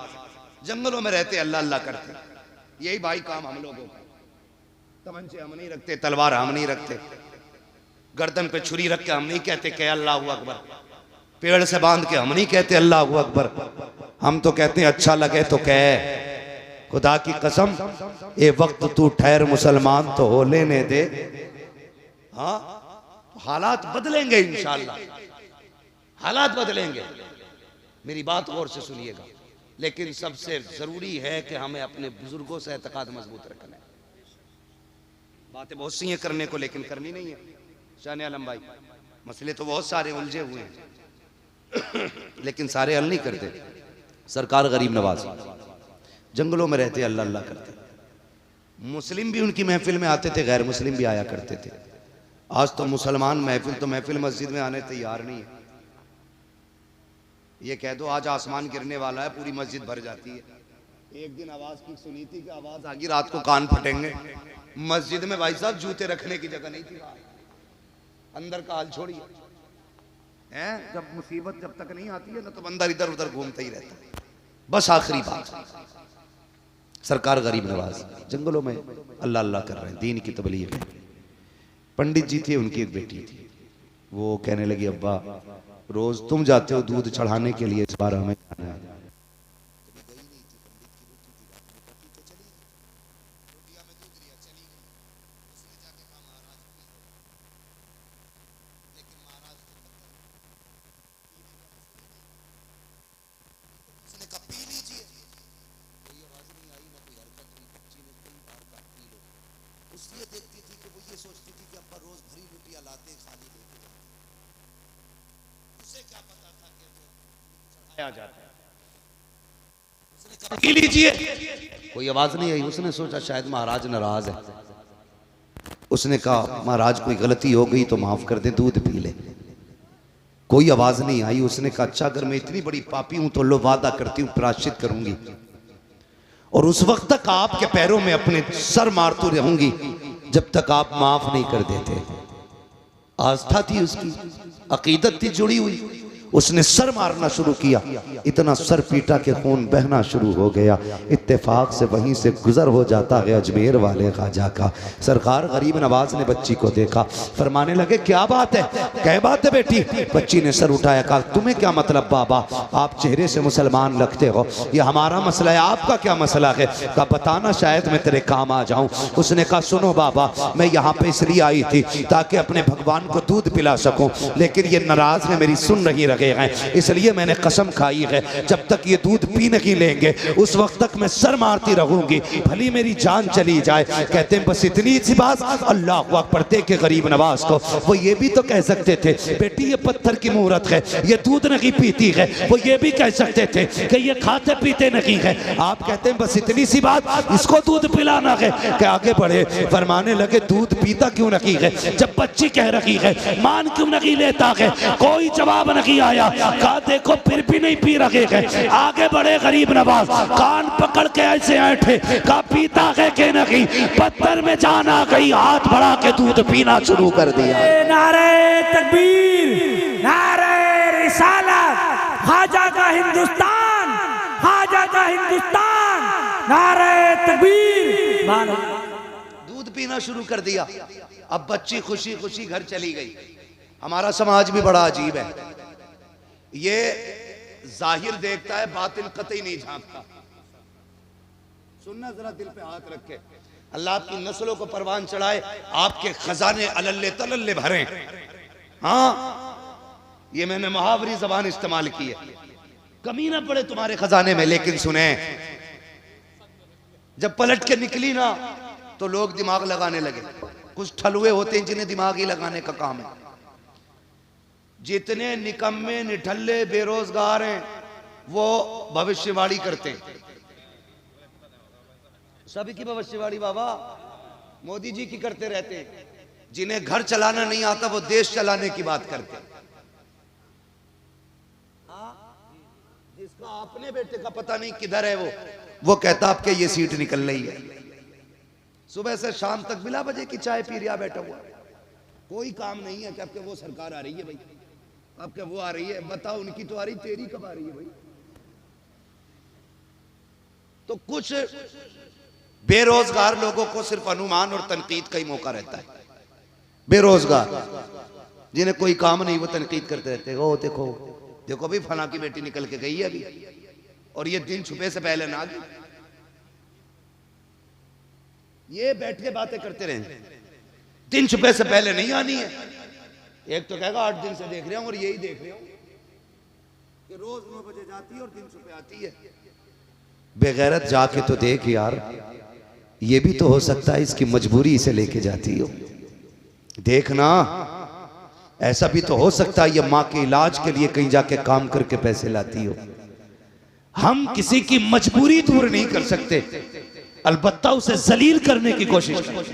जंगलों में रहते, अल्लाह अल्लाह करते, यही भाई काम हम लोगों का। तमंचे हम नहीं रखते, तलवार हम नहीं रखते, गर्दन पे छुरी रख के हम नहीं कहते कि अल्लाहू अकबर, पेड़ से बांध के हम नहीं कहते अल्लाहू अकबर। हम तो कहते हैं अच्छा लगे तो कह। खुदा की कसम, ये वक्त तू ठहर मुसलमान तो हो लेने दे। हाँ, हालात बदलेंगे इंशाअल्लाह, हालात बदलेंगे। मेरी बात गौर से सुनिएगा। लेकिन सबसे जरूरी है कि हमें अपने बुजुर्गों से एतकाद मजबूत रखना है। बातें बहुत सी हैं करने को, लेकिन करनी नहीं है। शान आलम भाई, मसले तो बहुत सारे उलझे हुए हैं लेकिन सारे हल नहीं करते। सरकार गरीब नवाज जंगलों में रहते, अल्लाह अल्लाह करते। मुस्लिम भी उनकी महफिल में आते थे, गैर मुस्लिम भी आया करते थे। आज तो मुसलमान महफिल मस्जिद में आने तैयार नहीं है। ये कह दो आज आसमान गिरने वाला है, पूरी मस्जिद भर जाती है। एक दिन आवाज की सुनी थी कि आवाज आ गई, रात को कान फटेंगे। मस्जिद में भाई साहब जूते रखने की जगह नहीं थी, अंदर का हाल छोड़िए। हैं, जब मुसीबत जब तक नहीं आती है ना, तो बंदा इधर उधर घूमता ही रहता है। बस आखिरी बात, सरकार गरीब नवाज जंगलों में अल्लाह अल्लाह कर रहे हैं, दीन की तबलीग है। पंडित जी थे, उनकी एक बेटी थी। वो कहने लगी, अब्बा रोज तुम जाते हो दूध चढ़ाने के लिए, इस बार हमें जाना है। पी लीजिए, कोई आवाज नहीं आई। उसने सोचा शायद महाराज नाराज है। उसने कहा महाराज कोई गलती हो गई तो माफ कर दे, दूध पी ले। कोई आवाज नहीं आई। उसने कहा अच्छा अगर मैं इतनी बड़ी पापी हूं तो लो वादा करती हूं प्रायश्चित करूंगी, और उस वक्त तक आपके पैरों में अपने सर मारती रहूंगी जब तक आप माफ नहीं कर देते। आस्था थी उसकी, अकीदत थी जुड़ी हुई। उसने सर मारना शुरू किया, इतना सर पीटा के खून बहना शुरू हो गया। इत्तेफाक से वहीं से गुजर हो जाता है अजमेर वाले ख्वाजा का। सरकार गरीब नवाज ने बच्ची को देखा, फरमाने लगे क्या बात है, क्या बात है बेटी। बच्ची ने सर उठाया, कहा तुम्हें क्या मतलब बाबा, आप चेहरे से मुसलमान लगते हो, ये हमारा मसला है, आपका क्या मसला है। कहा बताना, शायद मैं तेरे काम आ जाऊं। उसने कहा सुनो बाबा, मैं यहाँ पे इसलिए आई थी ताकि अपने भगवान को दूध पिला सकूं, लेकिन ये नाराज है, मेरी सुन नहीं रही। लगे हैं, इसलिए मैंने कसम खाई है जब तक ये दूध पी नहीं लेंगे उस वक्त तक मैं सर मारती रहूंगी, भली मेरी जान चली जाए। कहते हैं बस इतनी सी बात, अल्लाह अकबर के गरीब नवाज को वो ये भी तो कह सकते थे बेटी ये पत्थर की मूरत है, ये दूध नहीं पीती है, वो ये भी कह सकते थे कि ये खाते पीते नहीं है। आप कहते हैं बस इतनी सी बात, इसको दूध पिलाना है। कि आगे बढ़े फरमाने लगे दूध पीता क्यों नहीं है, जब बच्ची कह रही है मान क्यों नहीं लेता है, कोई जवाब नहीं आया। कहा देखो फिर भी नहीं पी रहे हैं। आगे बढ़े गरीब नवाज, कान पकड़ के ऐसे ऐठे, कहा पीता है कि नहीं, पत्थर में जान आ गई, हाथ बढ़ा के दूध पीना शुरू कर दिया। नारे तकबीर, नारे रिसालत, ख्वाजा का हिंदुस्तान, ख्वाजा का हिंदुस्तान, नारे तकबीर। दूध पीना शुरू कर दिया। अब बच्ची खुशी खुशी घर चली गई। हमारा समाज भी बड़ा अजीब है, ये जाहिर देखता है बातिन कतई नहीं झांकता। सुनना जरा दिल पे हाथ रखे, अल्लाह आपकी नस्लों को परवान चढ़ाए, आपके खजाने अलल्ले तलल्ले भरे। हाँ ये मैंने मुहावरी जबान इस्तेमाल की है, कमी ना पड़े तुम्हारे खजाने में। लेकिन सुने जब पलट के निकली ना तो लोग दिमाग लगाने लगे। कुछ ठलुए होते हैं जिन्हें दिमाग ही लगाने का काम है। जितने निकम्मे निठल्ले बेरोजगार हैं वो भविष्यवाणी करते हैं। सभी की भविष्यवाणी बाबा मोदी जी की करते रहते हैं। जिन्हें घर चलाना नहीं आता वो देश चलाने की बात करते हैं। जिसका अपने बेटे का पता नहीं किधर है वो कहता आपके ये सीट निकल रही है। सुबह से शाम तक बिला बजे की चाय पी रिया बैठा हुआ, कोई काम नहीं है कि आपके वो सरकार आ रही है भाई, आपके वो आ रही है, बताओ उनकी तो आ रही, तेरी कब आ रही है भाई। तो कुछ बेरोजगार लोगों को सिर्फ अनुमान और तनकीद का ही मौका रहता है। बेरोजगार जिन्हें कोई काम नहीं वो तनकीद करते रहते हैं। ओ देखो देखो भाई फला की बेटी निकल के गई है अभी, और ये दिन छुपे से पहले ना गई। ये बैठ के बातें करते रहे, दिन छुपे से पहले नहीं आनी है। एक तो कहेगा 8 दिन से देख रहा हूं और यही देख रहा हूं कि रोज 9 बजे जाती है और दिन छुपे आती है। बेगैरत जाके तो देख यार, ये भी तो हो सकता है इसकी मजबूरी इसे लेके जाती हो। देखना ऐसा भी तो हो सकता है ये माँ के इलाज के लिए कहीं जाके काम करके पैसे लाती हो। हम किसी की मजबूरी दूर नहीं कर सकते, अलबत्ता उसे जलील करने की कोशिश करें।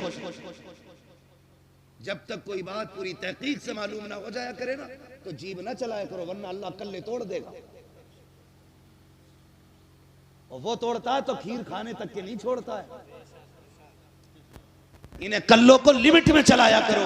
जब तक कोई बात पूरी तहकीक से मालूम ना हो जाया करे ना तो जीभ ना चलाया करो, वरना अल्लाह कल्ले तोड़ देगा। और वो तोड़ता है तो खीर खाने तक के नहीं छोड़ता है। इन्हें कल्लों को लिमिट में चलाया करो,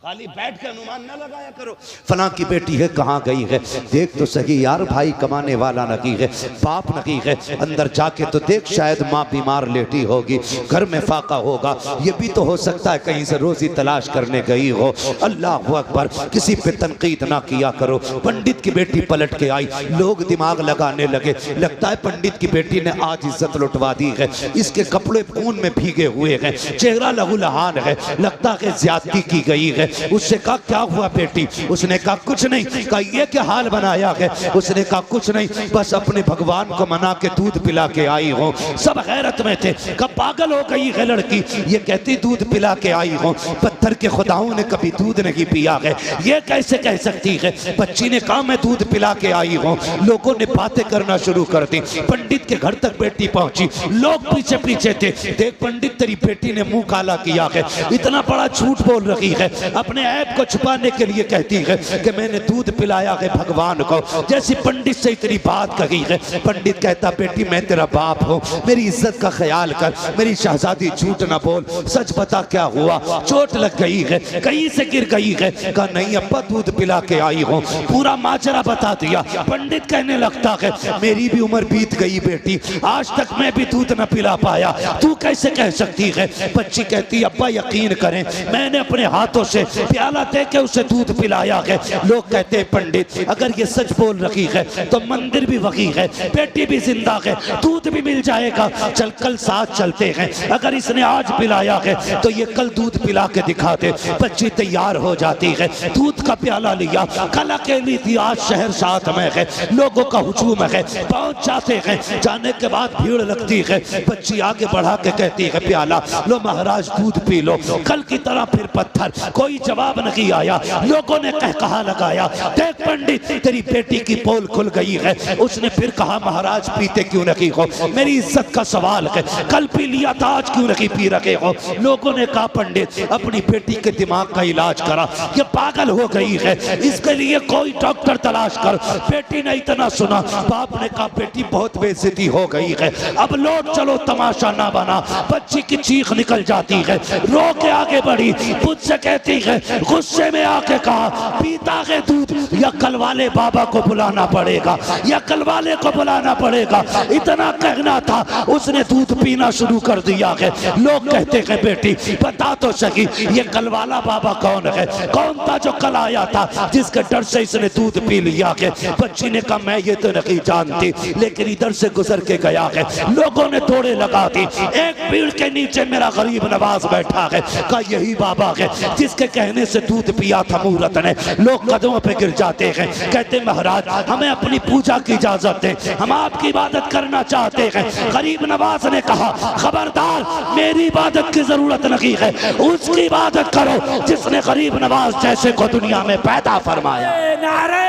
खाली बैठ के अनुमान ना लगाया करो। फलां की बेटी है कहाँ गई है, देख तो सही यार, भाई कमाने वाला नहीं है, बाप नहीं है, अंदर जाके तो देख शायद माँ बीमार लेटी होगी, घर में फाका होगा, ये भी तो हो सकता है कहीं से रोजी तलाश करने गई हो। अल्लाह अकबर, किसी पे तनकीद ना किया करो। पंडित की बेटी पलट के आई, लोग दिमाग लगाने लगे, लगता है पंडित की बेटी ने आज इज्जत लुटवा दी है, इसके कपड़े खून में भीगे हुए हैं, चेहरा लहूलुहान है, लगता है ज्यादती की गई है। उससे कहा क्या हुआ बेटी, उसने कहा कुछ नहीं। कहा ये क्या हाल बनाया है, उसने कहा कुछ नहीं, बस अपने भगवान को मना के दूध पिला के आई हो। सब हैरत में थे, कब पागल हो गई है लड़की, ये कहती दूध पिला के आई हो, पत्थर के खुदाओं ने कभी दूध नहीं पिया है, ये कैसे कह सकती है। बच्ची ने कहा मैं दूध पिला के आई हूँ। लोगों ने बातें करना शुरू कर दी। पंडित के घर तक बेटी पहुंची, लोग पीछे पीछे थे, देख पंडित तेरी बेटी ने मुंह काला किया है, इतना बड़ा झूठ बोल रही है, अपने ऐब को छुपाने के लिए कहती है कि मैंने दूध पिलाया है भगवान को। जैसी पंडित से इतनी बात कही है, पंडित कहता बेटी मैं तेरा बाप हूँ, मेरी इज्जत का ख्याल कर, मेरी शहजादी झूठ ना बोल, सच बता क्या हुआ, चोट लग गई है, कहीं से गिर गई है। कहा नहीं अब्बा दूध पिला के आई हूँ, पूरा माजरा बता दिया। पंडित कहने लगता है मेरी भी उम्र बीत गई बेटी, आज तक मैं भी दूध न पिला पाया, तू कैसे कह सकती है। बच्ची कहती अब्बा यकीन करें मैंने अपने हाथों से प्याला दे के उसे दूध पिलाया है। लोग कहते हैं पंडित अगर ये सच बोल रही है तो मंदिर भी वही है, बेटी भी जिंदा है, दूध भी मिल जाएगा। चल कल साथ चलते हैं, अगर इसने आज पिलाया है तो ये कल दूध पिला के दिखा दे। बच्ची तैयार हो जाती है, दूध का प्याला लिया, कल अकेली थी, आज शहर साथ में है, लोगों का हुजूम है। पहुंच जाते हैं, जाने के बाद भीड़ लगती है। बच्ची आगे बढ़ा के कहती है प्याला लो महाराज दूध पी लो। कल की तरह फिर पत्थर, कोई जवाब नहीं आया। लोगों ने कहा लगाया देख पंडित तेरी बेटी की पोल खुल गई है। उसने फिर कहा महाराज पीते क्यों नहीं हो, मेरी इज्जत का सवाल है, कल पी लिया था आज क्यों नहीं पी रहे हो। लोगों ने कहा पंडित अपनी बेटी के दिमाग का इलाज करा, ये पागल हो गई है, इसके लिए कोई डॉक्टर तलाश कर। बेटी ने इतना सुना, बाप ने कहा बेटी बहुत बेइज्जती हो गई है, अब लौट चलो तमाशा ना बना। बच्ची की चीख निकल जाती है, रो के आगे बढ़ी, मुझसे कहती है गुस्से में आके कहा पीता है दूध या कल वाले बाबा को बुलाना पड़ेगा, या कल वाले को बुलाना पड़ेगा। इतना कहना था उसने दूध पीना शुरू कर दिया है। लोग कहते हैं बेटी बता तो सही ये कल वाला बाबा कौन है, कौन था जो कल आया था जिसके डर से इसने दूध पी लिया है। बच्ची ने कहा मैं ये तो नहीं जानती, लेकिन इधर से गुजर के गया है। लोगों ने तोड़े लगा दी, एक पेड़ के नीचे मेरा गरीब नवाज बैठा है, कहा यही बाबा है जिसके कहने से दूध पिया था मूरत ने। लोग कदमों पे गिर जाते हैं, कहते महाराज हमें अपनी पूजा की इजाजत दें, हम आपकी इबादत करना चाहते हैं। गरीब नवाज ने कहा खबरदार मेरी इबादत की जरूरत नहीं है, उसकी इबादत करो जिसने गरीब नवाज जैसे को दुनिया में पैदा फरमाया। नारे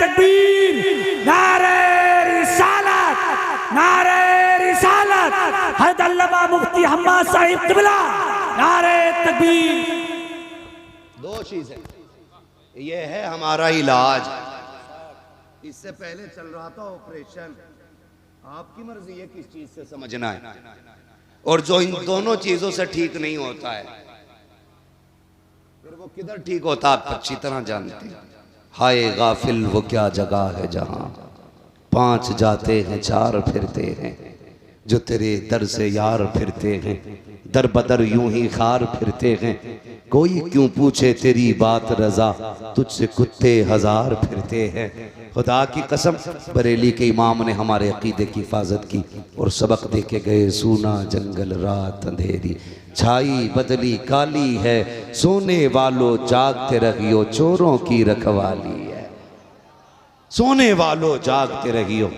तकबीर, नारे रिसालत, नारे रिसालत, हज़रत अल्लामा मुफ्ती हम्माद साहिब क़िबला, नारे तकबीर। दो चीजें, ये है हमारा इलाज। इससे पहले चल रहा था ऑपरेशन, आपकी मर्जी है किस चीज से समझना है। और जो इन दोनों चीजों से ठीक नहीं होता है फिर वो किधर ठीक होता आप अच्छी तरह जानते हैं। हाय गाफिल वो क्या जगह है जहां पांच जाते हैं चार फिरते हैं, जो तेरे दर से यार फिरते हैं, दर बदर यूं ही खार फिरते हैं। कोई क्यों पूछे तेरी बात रजा, तुझसे कुत्ते हजार फिरते हैं। खुदा की कसम बरेली के इमाम ने हमारे अकीदे की हिफाजत की और सबक दे के गए। सूना जंगल रात अंधेरी छाई बदली काली है, सोने वालों जागते रहियो चोरों की रखवाली है। सोने वालों जागते रहियो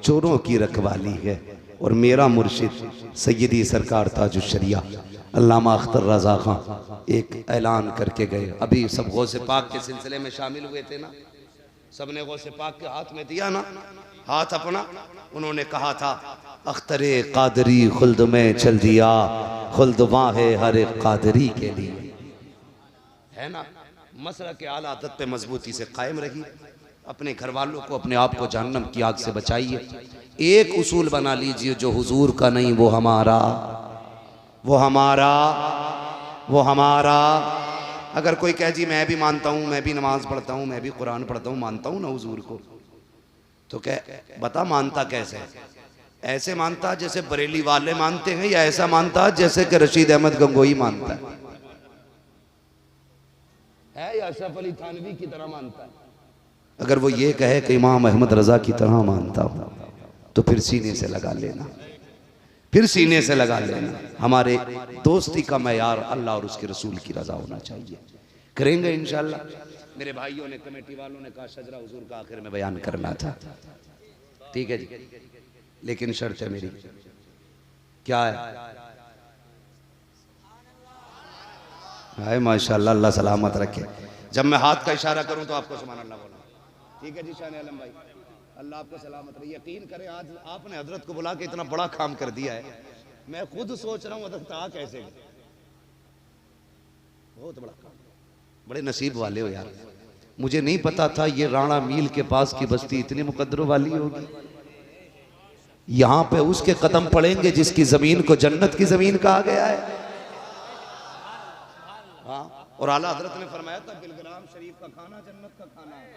चोरों की रखवाली है। और मेरा मुर्शिद सैयदी सरकार ताजुश शरिया अल्लामा अख्तर रजा खां एक ऐलान करके गए। अभी सब गौसे पाक के सिलसिले में शामिल हुए थे ना, सबने गौसे पाक के हाथ में दिया ना हाथ अपना। उन्होंने कहा था अख्तरे कादरी खुल्द में चल दिया, खुल्द वहाँ है हर एक कादरी के लिए, है ना। मसला के आला आदत पे मजबूती से कायम रही, अपने घर वालों को अपने आप को जहन्नम की आग से बचाइए। एक उसूल बना लीजिए जो हुजूर का नहीं वो हमारा, वो हमारा, वो हमारा। अगर कोई कहे जी मैं भी मानता हूँ, मैं भी नमाज पढ़ता हूँ, मैं भी कुरान पढ़ता हूँ, मानता हूँ ना हुजूर को, तो कह बता मानता कैसे? ऐसे मानता जैसे बरेली वाले मानते हैं, या ऐसा मानता जैसे कि रशीद अहमद गंगोई मानता है, या अशरफ अली थानवी की तरह मानता है? अगर वो ये कहे कि इमाम अहमद रजा की तरह मानता हूँ तो फिर सीने से लगा लेना, फिर सीने से लगा लेना। हमारे दोस्ती का मयार अल्लाह और उसके रसूल की रजा होना चाहिए। करेंगे इंशाल्लाह। मेरे भाइयों ने, कमेटी वालों ने कहा शजरा हुजूर का आखिर में बयान करना था, ठीक है जी, लेकिन शर्त है मेरी, क्या है? हाय माशाल्लाह, अल्लाह सलामत रखे। जब मैं हाथ का इशारा करूं तो आपको सुभान अल्लाह बोलना, ठीक है जी। शान आलम भाई अल्लाह आपको सलामत रहे। यकीन करें आज आपने हजरत को बुला के इतना बड़ा काम कर दिया है, मैं खुद सोच रहा हूँ हजरत आ कैसे, बहुत बड़ा काम। बड़े नसीब वाले हो यार, मुझे नहीं पता था ये राणा मील के पास की बस्ती इतनी मुकद्दरों वाली होगी। यहाँ पे उसके कदम पड़ेंगे जिसकी जमीन को जन्नत की जमीन कहा गया है। हाँ, और आला हजरत ने फरमाया था बिलग्राम शरीफ का खाना जन्नत का खाना है।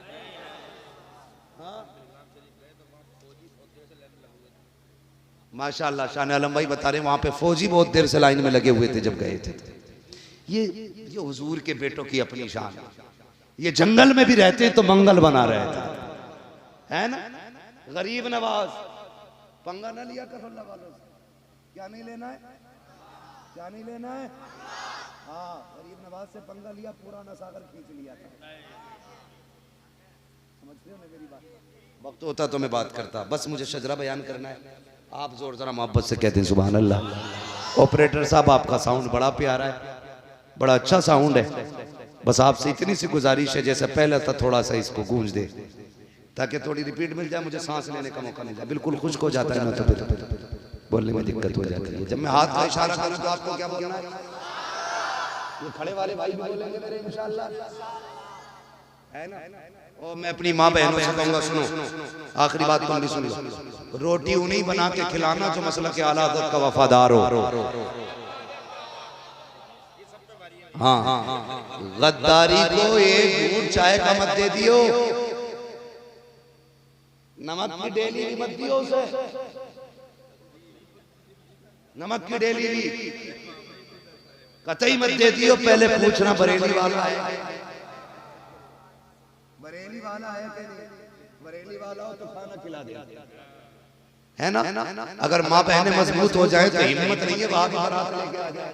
हाँ माशाअल्लाह, शान आलम भाई बता रहे वहां पे फौजी बहुत देर से लाइन में लगे हुए थे जब गए थे। ये हुजूर के बेटों की अपनी शान है। ये जंगल में भी रहते तो मंगल बना रहे थे, है ना। गरीब नवाज, पंगा ना लिया करो अल्लाह वालों से। क्या नहीं लेना है, क्या नहीं लेना है। हाँ, गरीब नवाज से पंगा लिया, पुराना सागर खींच लिया था। समझते हो ना मेरी बात। वक्त होता तो मैं बात करता, बस मुझे शजरा बयान करना है। आप जोर जरा मोहब्बत से कहते हैं सुभान अल्लाह। ऑपरेटर साहब, आपका साउंड बड़ा प्यारा है, बड़ा अच्छा साउंड है। बस आपसे इतनी सी गुजारिश है, जैसे पहले था थोड़ा सा इसको गूंज दे, ताकि थोड़ी रिपीट मिल जाए, मुझे सांस लेने का मौका मिल जाए। बिल्कुल खुश्क हो जाता है ना, तो बोलने में दिक्कत हो जाती है। जब मैं हाथ का इशारा करूं तो आपको क्या बोलना है? ये खड़े वाले भाई भी बोलेंगे मेरे इंशाल्लाह, है ना। और मैं अपनी माँ बहनों से कहूंगा, सुनो, आखिरी बात तुम भी सुन लो। रोटी उन्हीं बना के खिलाना जो मसलक आला हज़रत का वफादार हो। हाँ, गद्दारी को एक घूंट चाय का मत दे दियो, नमक की डेली भी मत दियो उसे, नमक की डेली भी कतई मत दे दियो। पहले पूछना बरेली वाला है, बरेली वाला है कि नहीं। बरेली वाला हो तो खाना खिला दे, है ना। अगर माँ बहनें मजबूत हो जाए तो हिम्मत नहीं है वहां की बारात लेके आ जाए।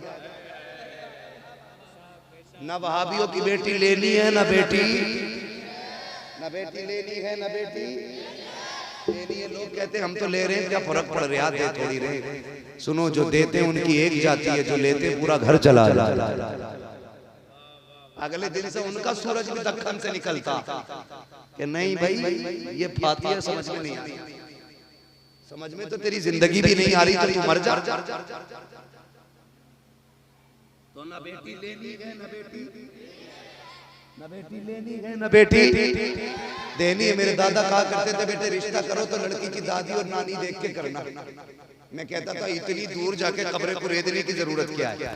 ना वहाबियों की बेटी लेनी है, ना बेटी लेनी है, ना बेटी लेनी है। लोग कहते हैं हम तो ले रहे हैं, क्या फर्क पड़ रहा है, दे थोड़ी रहे। सुनो, जो देते हैं उनकी एक जाती है, जो लेते हैं पूरा घर चला जाता। अगले दिन से उनका सूरज भी दक्कन से निकलता कि नहीं भाई, ये फातिहा समझ में नहीं आई, समझ में तो तेरी जिंदगी भी नहीं आ रही, तो तू मर जा। तो ना बेटी लेनी है, ना बेटी लेनी है, ना बेटी देनी है। मेरे दादा कहा करते थे, बेटे रिश्ता करो तो लड़की की दादी और नानी देख के करना। मैं कहता था इतनी दूर जाके कब्र को रेदने की जरूरत क्या है।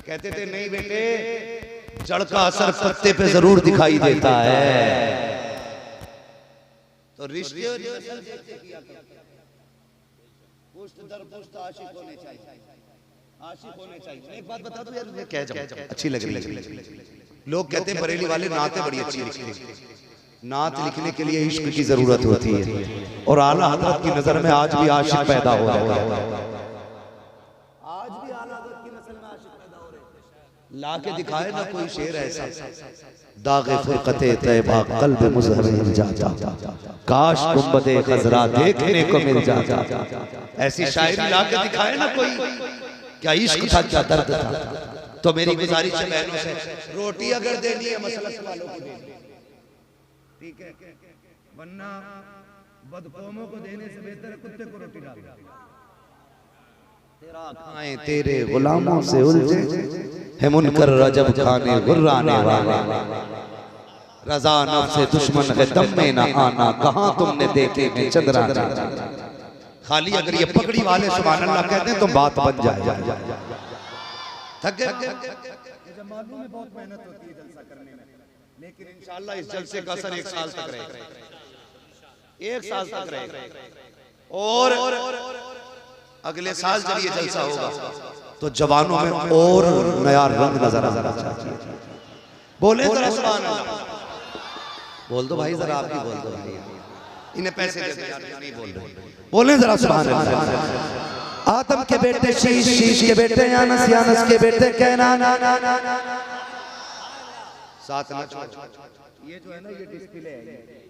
कहते थे नहीं बेटे, जड़ का असर पत्ते पे जरूर दिखाई देता है। तो रिश्ते पुश्त दर पुश्त आशिक होने चाहिए, आशिक होने चाहिए। एक बात बता दूं यार, मैं कह जाऊं, अच्छी लग रही है। लोग कहते हैं बरेली वाले नातें बड़ी अच्छी लिखते हैं। नात लिखने के लिए इश्क की जरूरत होती है, और आला हजरत की नजर में आज भी आशिक पैदा हो रहे हैं। आज भी आला हजरत की नस्ल में आशिक पैदा हो रहे हैं। ला के दिखाए ना कोई शेर ऐसा, दागे फुरकते तैबा कल्ब मुज़हरिन जाता, काश गुंबदे खजरा देखने को मिल जाता। ऐसी शायरी ला के दिखाए ना कोई, क्या इश्क था, क्या दर्द था। तो मेरी गुजारिश है बहनों से, रोटी अगर देनी है मसलक वालों को देनी, ठीक है, वरना बदकौमों को देने से बेहतर है कुत्ते को रोटी डाल। तेरा खाएं तेरे गुलामों से उलझे है मुनकर रजब खाने गुर्राने वाले, रजा नफ्स से दुश्मन है दम में ना आना, कहां तुमने देखे हैं चंद्राने। खाली अगर ये पगड़ी वाले सुभान अल्लाह कहते हैं तो बात बन जाए। थक गए, मुझे मालूम है बहुत मेहनत होती है जलसा करने में, लेकिन इंशाअल्लाह इस जलसे का असर 1 साल तक रहेगा, 1 साल तक रहेगा। और अगले साल जब ये जलसा होगा तो जवानों में और नया रंग नजर आना चाहिए। बोले जरा सुभान अल्लाह, बोल दो भाई, जरा आप भी बोल दो भाई, इन्हें पैसे दे दो यार, नहीं बोल रहे। बोले जरा सुभान अल्लाह। आदम के बेटे शीश, शीश के बेटे यानस, यानस के बेटे कैनान, साथ ना। ये जो है ना, ये डिस्प्ले है,